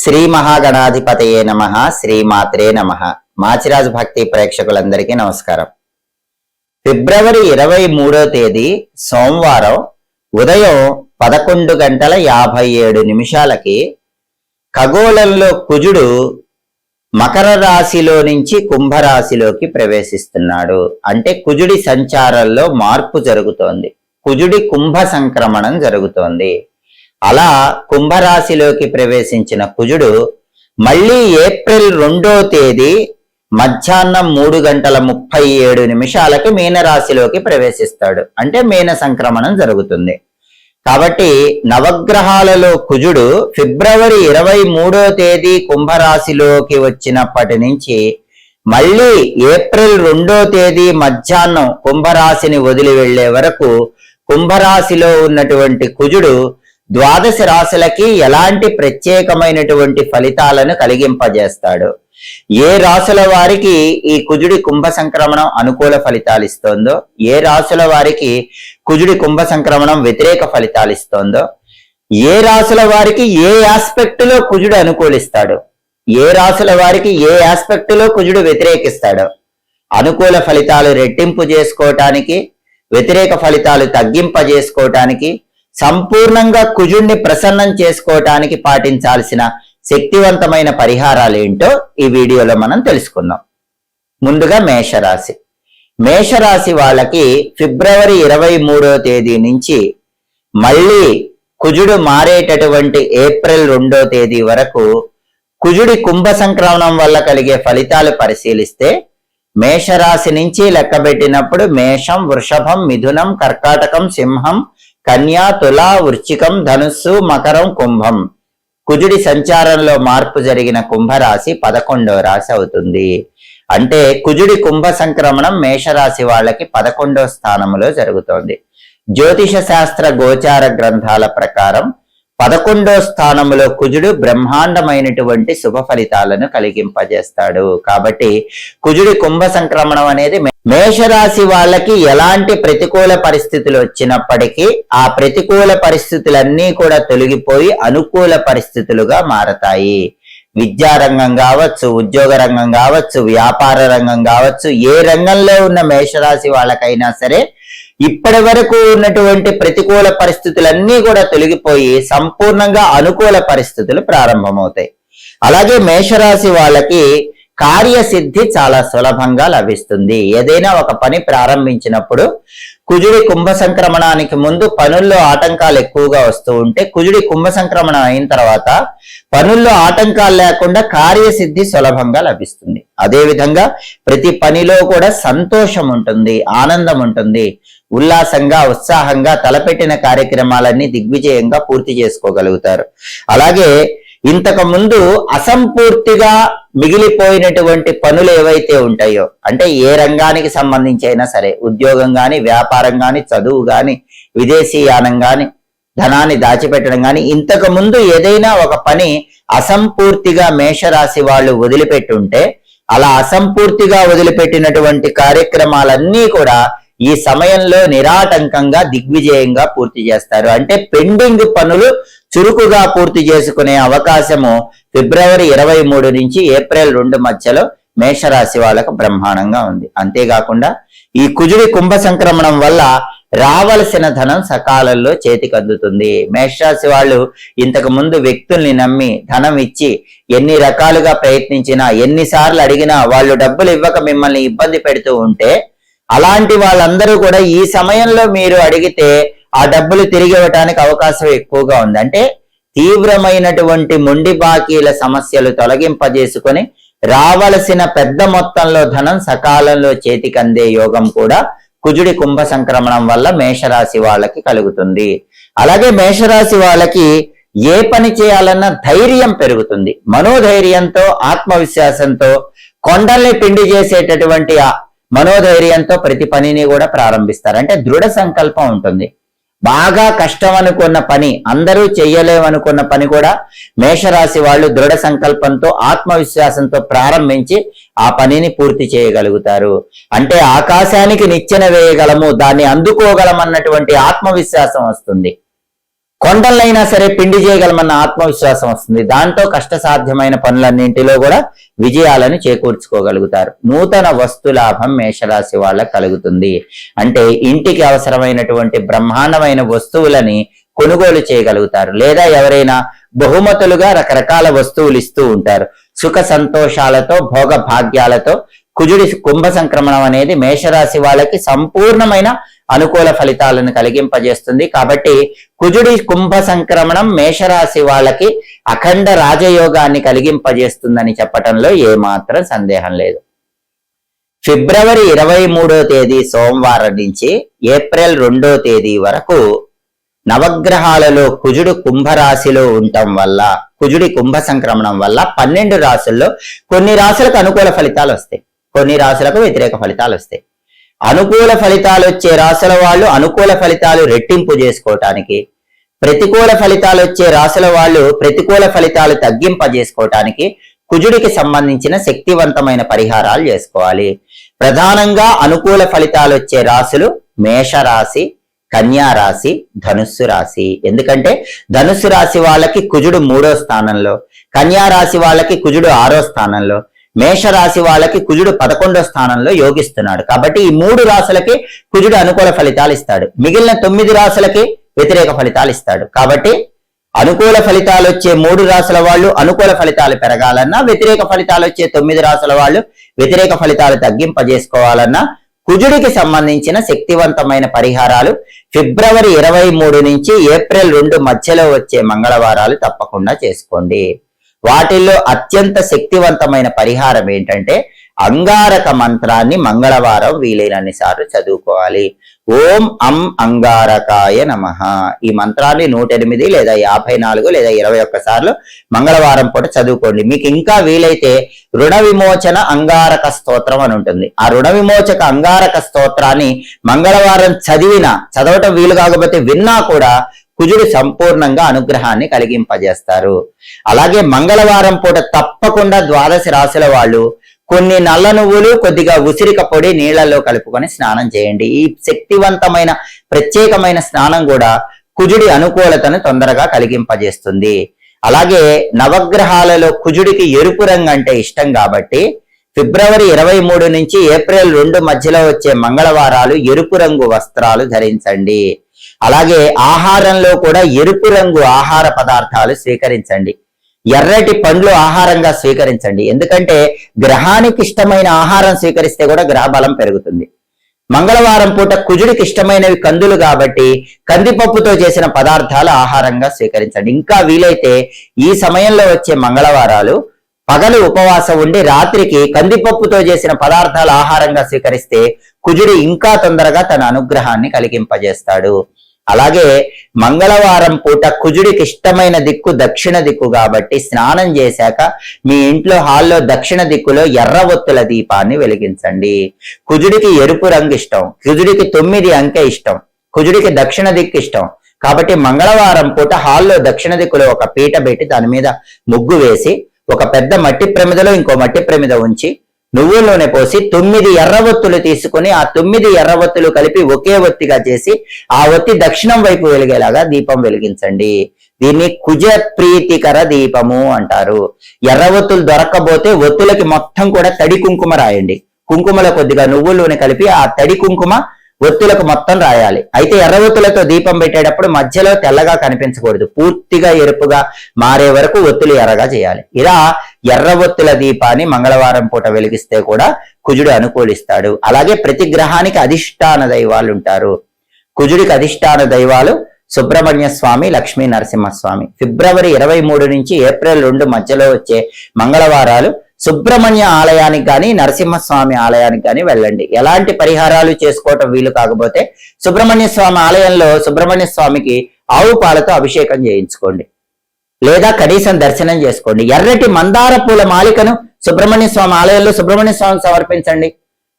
శ్రీ మహాగణాధిపతయే నమః. శ్రీమాత్రే నమః. మాచిరాజు భక్తి ప్రేక్షకులందరికీ నమస్కారం. ఫిబ్రవరి 23వ తేదీ సోమవారం ఉదయం 11:57 ఖగోళంలో కుజుడు మకర రాశిలో నుంచి కుంభరాశిలోకి ప్రవేశిస్తున్నాడు. అంటే కుజుడి సంచారంలో మార్పు జరుగుతోంది. కుజుడి కుంభ సంక్రమణం జరుగుతోంది. అలా కుంభరాశిలోకి ప్రవేశించిన కుజుడు మళ్ళీ ఏప్రిల్ 2వ తేదీ మధ్యాహ్నం 3:37 మీనరాశిలోకి ప్రవేశిస్తాడు. అంటే మీన సంక్రమణం జరుగుతుంది. కాబట్టి నవగ్రహాలలో కుజుడు ఫిబ్రవరి 23వ తేదీ కుంభరాశిలోకి వచ్చినప్పటి నుంచి మళ్ళీ ఏప్రిల్ 2వ తేదీ మధ్యాహ్నం కుంభరాశిని వదిలి వెళ్లే వరకు కుంభరాశిలో ఉన్నటువంటి కుజుడు ద్వాదశ రాశులకి ఎలాంటి ప్రత్యేకమైనటువంటి ఫలితాలను కలిగింపజేస్తాడు. ఏ రాశుల వారికి ఈ కుజుడి కుంభ సంక్రమణం అనుకూల ఫలితాలు ఇస్తోందో, ఏ రాశుల వారికి కుజుడి కుంభ సంక్రమణం వ్యతిరేక ఫలితాలు ఇస్తోందో, ఏ రాశుల వారికి ఏ ఆస్పెక్ట్ లో కుజుడు అనుకూలిస్తాడు, ఏ రాశుల వారికి ఏ ఆస్పెక్ట్ లో కుజుడు వ్యతిరేకిస్తాడో, అనుకూల ఫలితాలు రెట్టింపు చేసుకోవటానికి, వ్యతిరేక ఫలితాలు తగ్గింపజేసుకోవటానికి, సంపూర్ణంగా కుజుడిని ప్రసన్నం చేసుకోవటానికి పాటించాల్సిన శక్తివంతమైన పరిహారాలు ఏంటో ఈ వీడియోలో మనం తెలుసుకుందాం. ముందుగా మేషరాశి. మేషరాశి వాళ్ళకి ఫిబ్రవరి 23వ తేదీ నుంచి మళ్ళీ కుజుడు మారేటటువంటి ఏప్రిల్ 2వ తేదీ వరకు కుజుడి కుంభ సంక్రమణం వల్ల కలిగే ఫలితాలు పరిశీలిస్తే మేషరాశి నుంచి లెక్కబెట్టినప్పుడు మేషం, వృషభం, మిథునం, కర్కాటకం, సింహం, కన్యా, తులా, వృశ్చికం, ధనుస్సు, మకరం, కుంభం. కుజుడి సంచారంలో మార్పు జరిగిన కుంభరాశి 11వ రాశి అవుతుంది. అంటే కుజుడి కుంభ సంక్రమణం మేషరాశి వాళ్ళకి 11వ స్థానంలో జరుగుతోంది. జ్యోతిష శాస్త్ర గోచార గ్రంథాల ప్రకారం 11వ స్థానంలో కుజుడు బ్రహ్మాండమైనటువంటి శుభ ఫలితాలను కలిగింపజేస్తాడు. కాబట్టి కుజుడి కుంభ సంక్రమణం అనేది మేషరాశి వాళ్ళకి ఎలాంటి ప్రతికూల పరిస్థితులు వచ్చినప్పటికీ ఆ ప్రతికూల పరిస్థితులన్నీ కూడా తొలగిపోయి అనుకూల పరిస్థితులుగా మారతాయి. విద్యారంగం కావచ్చు, ఉద్యోగ రంగం కావచ్చు, వ్యాపార రంగం కావచ్చు, ఏ రంగంలో ఉన్న మేషరాశి వాళ్ళకైనా సరే ఇప్పటి వరకు ఉన్నటువంటి ప్రతికూల పరిస్థితులన్నీ కూడా తొలగిపోయి సంపూర్ణంగా అనుకూల పరిస్థితులు ప్రారంభమవుతాయి. అలాగే మేషరాశి వాళ్ళకి కార్యసిద్ధి చాలా సులభంగా లభిస్తుంది. ఏదైనా ఒక పని ప్రారంభించినప్పుడు కుజుడి కుంభ సంక్రమణానికి ముందు పనుల్లో ఆటంకాలు ఎక్కువగా వస్తూ ఉంటే కుజుడి కుంభ సంక్రమణం అయిన తర్వాత పనుల్లో ఆటంకాలు లేకుండా కార్యసిద్ధి సులభంగా లభిస్తుంది. అదేవిధంగా ప్రతి పనిలో కూడా సంతోషం ఉంటుంది, ఆనందం ఉంటుంది. ఉల్లాసంగా, ఉత్సాహంగా తలపెట్టిన కార్యక్రమాలన్నీ దిగ్విజయంగా పూర్తి చేసుకోగలుగుతారు. అలాగే ఇంతకు ముందు అసంపూర్తిగా మిగిలిపోయినటువంటి పనులు ఏవైతే ఉంటాయో, అంటే ఏ రంగానికి సంబంధించి అయినా సరే, ఉద్యోగం గాని, వ్యాపారం గాని, చదువు గాని, విదేశీయానం గాని, ధనాన్ని దాచిపెట్టడం గాని, ఇంతకు ముందు ఏదైనా ఒక పని అసంపూర్తిగా మేషరాశి వాళ్ళు వదిలిపెట్టుంటే అలా అసంపూర్తిగా వదిలిపెట్టినటువంటి కార్యక్రమాలన్నీ కూడా ఈ సమయంలో నిరాటంకంగా దిగ్విజయంగా పూర్తి చేస్తారు. అంటే పెండింగ్ పనులు చురుకుగా పూర్తి చేసుకునే అవకాశము ఫిబ్రవరి 23 నుంచి ఏప్రిల్ 2 మధ్యలో మేషరాశి వాళ్ళకు బ్రహ్మాండంగా ఉంది. అంతేకాకుండా ఈ కుజుడి కుంభ సంక్రమణం వల్ల రావలసిన ధనం సకాలంలో చేతికి అందుతుంది. మేషరాశి వాళ్ళు ఇంతకు ముందు వ్యక్తుల్ని నమ్మి ధనం ఇచ్చి ఎన్ని రకాలుగా ప్రయత్నించినా, ఎన్నిసార్లు అడిగినా వాళ్ళు డబ్బులు ఇవ్వక మిమ్మల్ని ఇబ్బంది పెడుతూ ఉంటే అలాంటి వాళ్ళందరూ కూడా ఈ సమయంలో మీరు అడిగితే ఆ డబ్బులు తిరిగి ఇవ్వటానికి అవకాశం ఎక్కువగా ఉంది. అంటే తీవ్రమైనటువంటి మొండి బాకీల సమస్యలు తొలగింపజేసుకొని రావలసిన పెద్ద మొత్తంలో ధనం సకాలంలో చేతికి అందే యోగం కూడా కుజుడి కుంభ సంక్రమణం వల్ల మేషరాశి వాళ్ళకి కలుగుతుంది. అలాగే మేషరాశి వాళ్ళకి ఏ పని చేయాలన్నా ధైర్యం పెరుగుతుంది. మనోధైర్యంతో, ఆత్మవిశ్వాసంతో, కొండల్ని పిండి చేసేటటువంటి మనోధైర్యంతో ప్రతి పనిని కూడా ప్రారంభిస్తారు. అంటే దృఢ సంకల్పం ఉంటుంది. బాగా కష్టం అనుకున్న పని, అందరూ చెయ్యలేమనుకున్న పని కూడా మేషరాశి వాళ్ళు దృఢ సంకల్పంతో, ఆత్మవిశ్వాసంతో ప్రారంభించి ఆ పనిని పూర్తి చేయగలుగుతారు. అంటే ఆకాశానికి నిచ్చెన వేయగలము, దాన్ని అందుకోగలమన్నటువంటి ఆత్మవిశ్వాసం వస్తుంది. కొండలైనా సరే పిండి చేయగలమన్న ఆత్మవిశ్వాసం వస్తుంది. దాంతో కష్టసాధ్యమైన పనులన్నింటిలో కూడా విజయాలను చేకూర్చుకోగలుగుతారు. నూతన వస్తులాభం మేషరాశి వాళ్ళకు కలుగుతుంది. అంటే ఇంటికి అవసరమైనటువంటి బ్రహ్మాండమైన వస్తువులని కొనుగోలు చేయగలుగుతారు. లేదా ఎవరైనా బహుమతులుగా రకరకాల వస్తువులు ఇస్తూ ఉంటారు. సుఖ సంతోషాలతో భోగ భాగ్యాలతో కుజుడి కుంభ సంక్రమణం అనేది మేషరాశి వాళ్ళకి సంపూర్ణమైన అనుకూల ఫలితాలను కలిగింపజేస్తుంది. కాబట్టి కుజుడి కుంభ సంక్రమణం మేషరాశి వాళ్ళకి అఖండ రాజయోగాన్ని కలిగింపజేస్తుందని చెప్పటంలో ఏమాత్రం సందేహం లేదు. ఫిబ్రవరి 23వ తేదీ సోమవారం నుంచి ఏప్రిల్ 2వ తేదీ వరకు నవగ్రహాలలో కుజుడు కుంభరాశిలో ఉండటం వల్ల, కుజుడి కుంభ సంక్రమణం వల్ల 12 రాశుల్లో కొన్ని రాశులకు అనుకూల ఫలితాలు వస్తాయి, కొన్ని రాశులకు వ్యతిరేక ఫలితాలు వస్తాయి. అనుకూల ఫలితాలు వచ్చే రాశుల వాళ్ళు అనుకూల ఫలితాలు రెట్టింపు చేసుకోవటానికి, ప్రతికూల ఫలితాలు వచ్చే రాశుల వాళ్ళు ప్రతికూల ఫలితాలు తగ్గింపజేసుకోవటానికి కుజుడికి సంబంధించిన శక్తివంతమైన పరిహారాలు చేసుకోవాలి. ప్రధానంగా అనుకూల ఫలితాలు వచ్చే రాశులు మేషరాశి, కన్యా రాశి, ధనుస్సు రాశి. ఎందుకంటే ధనుస్సు రాశి వాళ్ళకి కుజుడు 3వ స్థానంలో, కన్యా రాశి వాళ్ళకి కుజుడు 6వ స్థానంలో, మేషరాశి వాళ్ళకి కుజుడు 11వ స్థానంలో యోగిస్తున్నాడు. కాబట్టి ఈ 3 రాశులకి కుజుడు అనుకూల ఫలితాలు ఇస్తాడు. మిగిలిన 9 రాశులకి వ్యతిరేక ఫలితాలు ఇస్తాడు. కాబట్టి అనుకూల ఫలితాలు వచ్చే 3 రాశుల వాళ్ళు అనుకూల ఫలితాలు పెరగాలన్నా, వ్యతిరేక ఫలితాలు వచ్చే 9 రాశుల వాళ్ళు వ్యతిరేక ఫలితాలు తగ్గింపజేసుకోవాలన్నా కుజుడికి సంబంధించిన శక్తివంతమైన పరిహారాలు ఫిబ్రవరి 23 నుంచి ఏప్రిల్ 2 మధ్యలో వచ్చే మంగళవారాలు తప్పకుండా చేసుకోండి. వాటిల్లో అత్యంత శక్తివంతమైన పరిహారం ఏంటంటే అంగారక మంత్రాన్ని మంగళవారం వీలైనన్ని సార్లు చదువుకోవాలి. ఓం అం అంగారకాయ నమః. ఈ మంత్రాన్ని 108 లేదా 54 లేదా 21 సార్లు మంగళవారం పూట చదువుకోండి. మీకు ఇంకా వీలైతే రుణ విమోచన అంగారక స్తోత్రం అని ఉంటుంది. ఆ రుణ విమోచక అంగారక స్తోత్రాన్ని మంగళవారం చదవటం వీలు కాకపోతే విన్నా కూడా కుజుడు సంపూర్ణంగా అనుగ్రహాన్ని కలిగింపజేస్తారు. అలాగే మంగళవారం పూట తప్పకుండా 12 రాశుల వాళ్ళు కొన్ని నల్ల నువ్వులు, కొద్దిగా ఉసిరిక పొడి నీళ్లలో కలుపుకొని స్నానం చేయండి. ఈ శక్తివంతమైన ప్రత్యేకమైన స్నానం కూడా కుజుడి అనుకూలతను తొందరగా కలిగింపజేస్తుంది. అలాగే నవగ్రహాలలో కుజుడికి ఎరుపు రంగు అంటే ఇష్టం కాబట్టి ఫిబ్రవరి 23 నుంచి ఏప్రిల్ 2 మధ్యలో వచ్చే మంగళవారాలు ఎరుపు రంగు వస్త్రాలు ధరించండి. అలాగే ఆహారంలో కూడా ఎరుపు రంగు ఆహార పదార్థాలు స్వీకరించండి. ఎర్రటి పండ్లు ఆహారంగా స్వీకరించండి. ఎందుకంటే గ్రహానికి ఇష్టమైన ఆహారం స్వీకరిస్తే కూడా గ్రహ బలం పెరుగుతుంది. మంగళవారం పూట కుజుడికి ఇష్టమైనవి కందులు కాబట్టి కందిపప్పుతో చేసిన పదార్థాలు ఆహారంగా స్వీకరించండి. ఇంకా వీలైతే ఈ సమయంలో వచ్చే మంగళవారాలు పగలు ఉపవాసం ఉండి రాత్రికి కందిపప్పుతో చేసిన పదార్థాలు ఆహారంగా స్వీకరిస్తే కుజుడు ఇంకా తొందరగా తన అనుగ్రహాన్ని కలిగింపజేస్తాడు. అలాగే మంగళవారం పూట కుజుడికి ఇష్టమైన దిక్కు దక్షిణ దిక్కు కాబట్టి స్నానం చేశాక మీ ఇంట్లో హాల్లో దక్షిణ దిక్కులో ఎర్ర ఒత్తుల దీపాన్ని వెలిగించండి. కుజుడికి ఎరుపు రంగు ఇష్టం, కుజుడికి 9 అంకె ఇష్టం, కుజుడికి దక్షిణ దిక్కు ఇష్టం. కాబట్టి మంగళవారం పూట హాల్లో దక్షిణ దిక్కులో ఒక పీట పెట్టి దాని మీద ముగ్గు వేసి ఒక పెద్ద మట్టి ప్రమిదలో ఇంకో మట్టి ప్రమిద ఉంచి నువ్వుల నూనె పోసి 9 ఎర్రవత్తులు తీసుకుని ఆ 9 ఎర్రవత్తులు కలిపి ఒకే ఒత్తిగా చేసి ఆ ఒత్తి దక్షిణం వైపు వెలిగేలాగా దీపం వెలిగించండి. దీన్ని కుజ ప్రీతికర దీపము అంటారు. ఎర్రవత్తులు దొరక్కపోతే ఒత్తులకి మొత్తం కూడా తడి కుంకుమ రాయండి. కుంకుమలో కొద్దిగా నువ్వుల నూనె కలిపి ఆ తడి కుంకుమ ఒత్తులకు మొత్తం రాయాలి. అయితే ఎర్రవత్తులతో దీపం పెట్టేటప్పుడు మధ్యలో తెల్లగా కనిపించకూడదు, పూర్తిగా ఎరుపుగా మారే వరకు ఒత్తులు ఎర్రగా చేయాలి. ఇలా ఎర్రవత్తుల దీపాన్ని మంగళవారం పూట వెలిగిస్తే కూడా కుజుడు అనుకూలిస్తాడు. అలాగే ప్రతి గ్రహానికి అధిష్టాన దైవాలు ఉంటారు. కుజుడికి అధిష్టాన దైవాలు సుబ్రహ్మణ్య స్వామి, లక్ష్మీ నరసింహస్వామి. ఫిబ్రవరి 23 నుంచి ఏప్రిల్ 2 మధ్యలో వచ్చే మంగళవారాలు సుబ్రహ్మణ్య ఆలయానికి కానీ నరసింహస్వామి ఆలయానికి కానీ వెళ్ళండి. ఎలాంటి పరిహారాలు చేసుకోవటం వీలు కాకపోతే సుబ్రహ్మణ్య స్వామి ఆలయంలో సుబ్రహ్మణ్య స్వామికి ఆవు పాలతో అభిషేకం చేయించుకోండి, లేదా కనీసం దర్శనం చేసుకోండి. ఎర్రటి మందార పూల మాలికను సుబ్రహ్మణ్య స్వామి ఆలయంలో సుబ్రహ్మణ్య స్వామికి సమర్పించండి.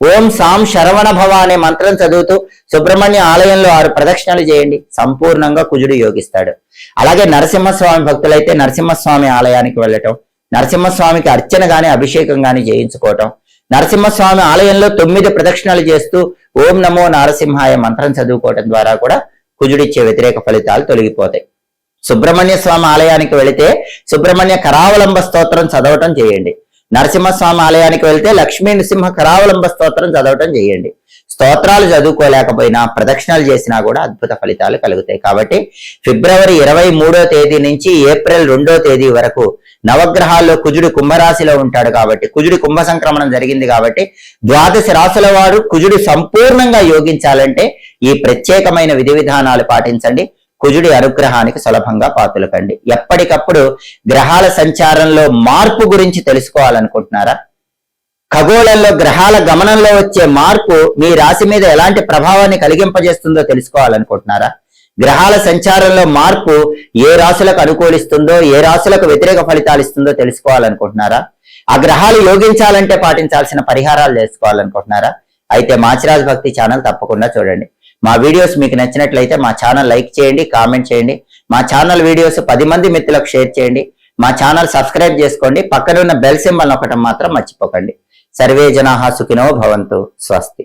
ఓం సాం శరవణ భవ అనే మంత్రం చదువుతూ సుబ్రహ్మణ్య ఆలయంలో 6 ప్రదక్షిణలు చేయండి. సంపూర్ణంగా కుజుడు యోగిస్తాడు. అలాగే నరసింహస్వామి భక్తులైతే నరసింహస్వామి ఆలయానికి వెళ్ళటం, నరసింహస్వామికి అర్చన గాని అభిషేకం గాని చేయించుకోవటం, నరసింహస్వామి ఆలయంలో 9 ప్రదక్షిణలు చేస్తూ ఓం నమో నారసింహాయ మంత్రం చదువుకోవటం ద్వారా కూడా కుజుడిచ్చే వ్యతిరేక ఫలితాలు తొలగిపోతాయి. సుబ్రహ్మణ్య స్వామి ఆలయానికి వెళితే సుబ్రహ్మణ్య కరావలంబ స్తోత్రం చదవటం చేయండి. నరసింహస్వామి ఆలయానికి వెళ్తే లక్ష్మీ నృసింహ కరావలంబ స్తోత్రం చదవటం చేయండి. స్తోత్రాలు చదువుకోలేకపోయినా ప్రదక్షిణాలు చేసినా కూడా అద్భుత ఫలితాలు కలుగుతాయి. కాబట్టి ఫిబ్రవరి 23వ తేదీ నుంచి ఏప్రిల్ 2వ తేదీ వరకు నవగ్రహాల్లో కుజుడు కుంభరాశిలో ఉంటాడు. కాబట్టి కుజుడి కుంభ సంక్రమణం జరిగింది కాబట్టి ద్వాదశ రాశుల వారు కుజుడు సంపూర్ణంగా యోగించాలంటే ఈ ప్రత్యేకమైన విధి విధానాలు పాటించండి. కుజుడి అనుగ్రహానికి సులభంగా పాతులకండి. ఎప్పటికప్పుడు గ్రహాల సంచారంలో మార్పు గురించి తెలుసుకోవాలనుకుంటున్నారా? ఖగోళంలో గ్రహాల గమనంలో వచ్చే మార్పు మీ రాశి మీద ఎలాంటి ప్రభావాన్ని కలిగింపజేస్తుందో తెలుసుకోవాలనుకుంటున్నారా? గ్రహాల సంచారంలో మార్పు ఏ రాశులకు అనుకూలిస్తుందో, ఏ రాశులకు వ్యతిరేక ఫలితాలు ఇస్తుందో తెలుసుకోవాలనుకుంటున్నారా? ఆ గ్రహాలు యోగించాలంటే పాటించాల్సిన పరిహారాలు తెలుసుకోవాలనుకుంటున్నారా? అయితే మాచిరాజు భక్తి ఛానల్ తప్పకుండా చూడండి. మా వీడియోస్ మీకు నచ్చినట్లయితే మా ఛానల్ లైక్ చేయండి, కామెంట్ చేయండి. మా ఛానల్ వీడియోస్ 10 మంది మిత్రులకు షేర్ చేయండి. మా ఛానల్ సబ్స్క్రైబ్ చేసుకోండి. పక్కన ఉన్న బెల్ సింబల్ నొక్కటం మాత్రం మర్చిపోకండి. సర్వే జనాః సుఖినో భవంతు. స్వస్తి.